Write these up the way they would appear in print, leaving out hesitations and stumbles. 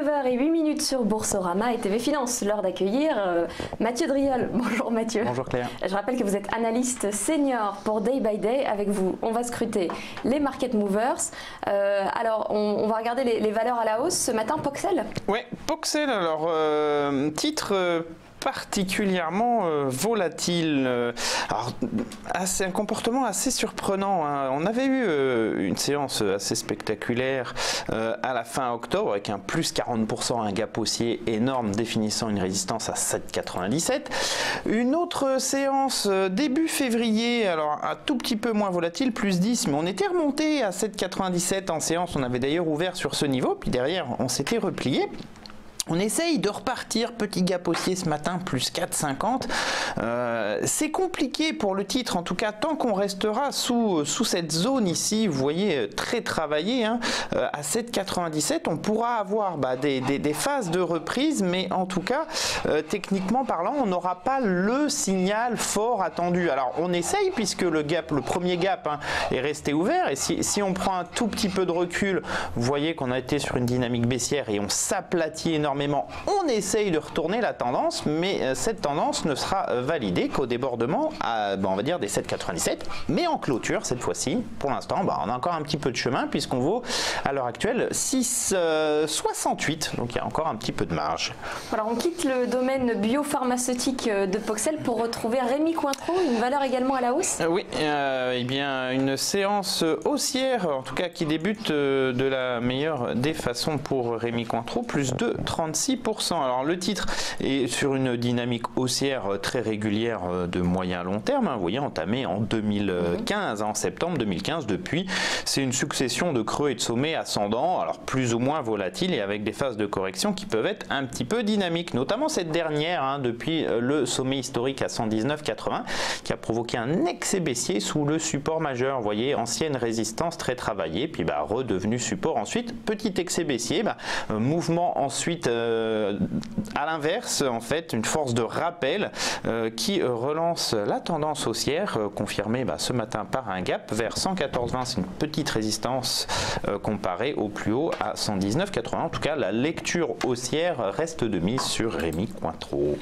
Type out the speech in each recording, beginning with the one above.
9h08 sur Boursorama et TV Finance. L'heure d'accueillir Mathieu Driol. Bonjour Mathieu. Bonjour Claire. Je rappelle que vous êtes analyste senior pour Day by Day. Avec vous, on va scruter les market movers. Alors, on va regarder les valeurs à la hausse ce matin. Poxel. Oui, Poxel, alors titre particulièrement volatile. Alors, un comportement assez surprenant, hein. On avait eu une séance assez spectaculaire à la fin octobre avec un plus 40%, un gap haussier énorme définissant une résistance à 7,97. Une autre séance début février, alors un tout petit peu moins volatile, plus 10, mais on était remonté à 7,97 en séance. On avait d'ailleurs ouvert sur ce niveau, puis derrière on s'était replié. On essaye de repartir, petit gap haussier ce matin, plus 4,50. C'est compliqué pour le titre, en tout cas tant qu'on restera sous cette zone ici, vous voyez, très travaillée, hein, à 7,97. On pourra avoir des phases de reprise, mais en tout cas, techniquement parlant, on n'aura pas le signal fort attendu. Alors on essaye, puisque le premier gap, hein, est resté ouvert, et si on prend un tout petit peu de recul, vous voyez qu'on a été sur une dynamique baissière et on s'aplatit énormément. On essaye de retourner la tendance, mais cette tendance ne sera validée qu'au débordement on va dire des 7,97, mais en clôture cette fois-ci. Pour l'instant, on a encore un petit peu de chemin puisqu'on vaut à l'heure actuelle 6,68, donc il y a encore un petit peu de marge. Alors on quitte le domaine biopharmaceutique de Poxel pour retrouver Rémy Cointreau, une valeur également à la hausse. Oui, eh bien une séance haussière, en tout cas qui débute de la meilleure des façons pour Rémy Cointreau, plus de 36%. Alors le titre est sur une dynamique haussière très régulière de moyen long terme, hein, vous voyez, entamé en 2015, en septembre 2015. Depuis, c'est une succession de creux et de sommets ascendants, alors plus ou moins volatiles et avec des phases de correction qui peuvent être un petit peu dynamiques, notamment cette dernière, hein, depuis le sommet historique à 119,80 qui a provoqué un excès baissier sous le support majeur, vous voyez, ancienne résistance très travaillée, puis redevenu support ensuite, petit excès baissier, mouvement ensuite à l'inverse, en fait, une force de rappel qui relance la tendance haussière, confirmée ce matin par un gap vers 114,20. C'est une petite résistance comparée au plus haut à 119,80. En tout cas, la lecture haussière reste de mise sur Rémy Cointreau.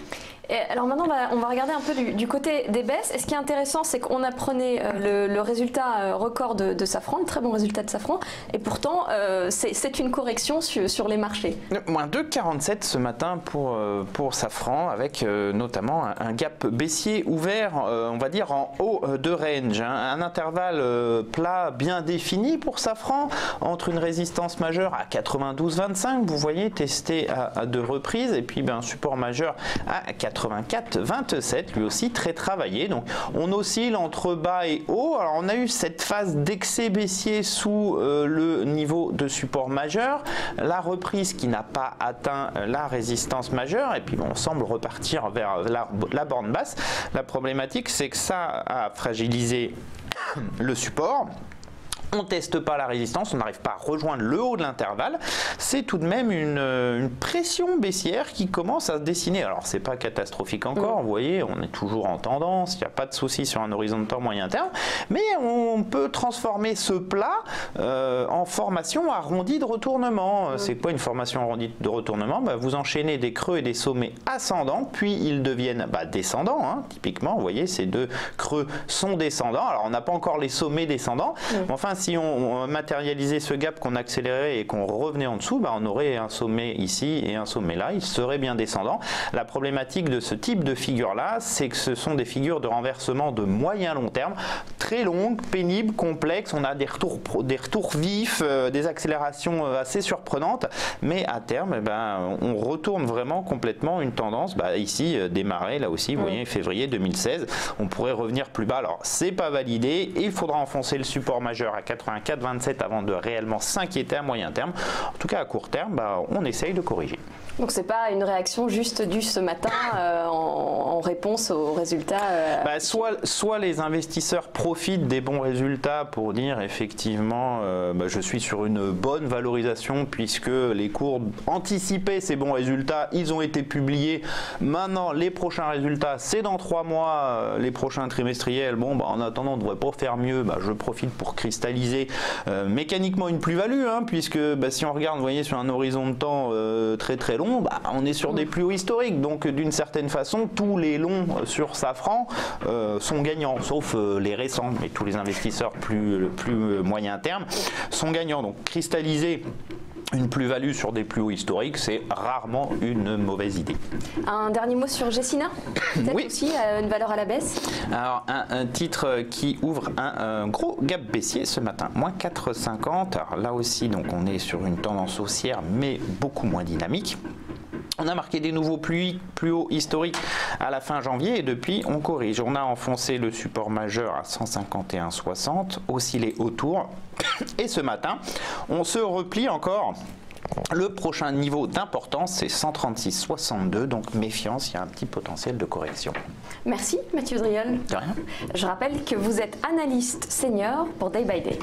Alors maintenant, on va regarder un peu du côté des baisses. Et ce qui est intéressant, c'est qu'on apprenait le résultat record de Safran, le très bon résultat de Safran, et pourtant, c'est une correction sur les marchés. Moins 2,47 ce matin pour Safran, avec notamment un gap baissier ouvert, on va dire en haut de range, hein. Un intervalle plat bien défini pour Safran, entre une résistance majeure à 92,25, vous voyez, testé à deux reprises, et puis un support majeur à 84,27, lui aussi très travaillé. Donc on oscille entre bas et haut. Alors on a eu cette phase d'excès baissier sous le niveau de support majeur, la reprise qui n'a pas atteint la résistance majeure, et puis on semble repartir vers la borne basse. La problématique, c'est que ça a fragilisé le support. On ne teste pas la résistance, on n'arrive pas à rejoindre le haut de l'intervalle. C'est tout de même une pression baissière qui commence à se dessiner. Alors, c'est pas catastrophique encore, vous voyez, on est toujours en tendance, il n'y a pas de souci sur un horizon de temps moyen terme, mais on peut transformer ce plat en formation arrondie de retournement. C'est quoi une formation arrondie de retournement? Vous enchaînez des creux et des sommets ascendants, puis ils deviennent descendants, hein. Typiquement, vous voyez, ces deux creux sont descendants. Alors, on n'a pas encore les sommets descendants, mais enfin, si on matérialisait ce gap, qu'on accélérait et qu'on revenait en dessous, on aurait un sommet ici et un sommet là, il serait bien descendant. La problématique de ce type de figure là, c'est que ce sont des figures de renversement de moyen long terme, très longues, pénibles, complexes. On a des retours vifs, des accélérations assez surprenantes, mais à terme, on retourne vraiment complètement une tendance, ici démarrer là aussi, vous voyez, février 2016, on pourrait revenir plus bas. Alors c'est pas validé, il faudra enfoncer le support majeur à 84,27 avant de réellement s'inquiéter à moyen terme. En tout cas à court terme, on essaye de corriger. Donc c'est pas une réaction juste due ce matin en réponse aux résultats soit les investisseurs profitent des bons résultats pour dire effectivement je suis sur une bonne valorisation puisque les cours anticipaient ces bons résultats, ils ont été publiés. Maintenant les prochains résultats c'est dans 3 mois, les prochains trimestriels. En attendant on ne devrait pas faire mieux, je profite pour cristalliser mécaniquement une plus-value, puisque si on regarde, vous voyez, sur un horizon de temps très très long, on est sur des plus hauts historiques. Donc d'une certaine façon, tous les longs sur Safran sont gagnants, sauf les récents, mais tous les investisseurs plus moyen terme sont gagnants. Donc cristalliser une plus-value sur des plus hauts historiques, c'est rarement une mauvaise idée. Un dernier mot sur Gecina, peut-être oui. Aussi, une valeur à la baisse. Alors un titre qui ouvre un gros gap baissier ce matin, moins 4,50. Alors là aussi, donc on est sur une tendance haussière, mais beaucoup moins dynamique. On a marqué des nouveaux plus hauts historiques à la fin janvier et depuis on corrige. On a enfoncé le support majeur à 151,60, oscillé autour et ce matin on se replie encore. Le prochain niveau d'importance c'est 136,62, donc méfiance, il y a un petit potentiel de correction. Merci Mathieu Driol. De rien. Je rappelle que vous êtes analyste senior pour Day by Day.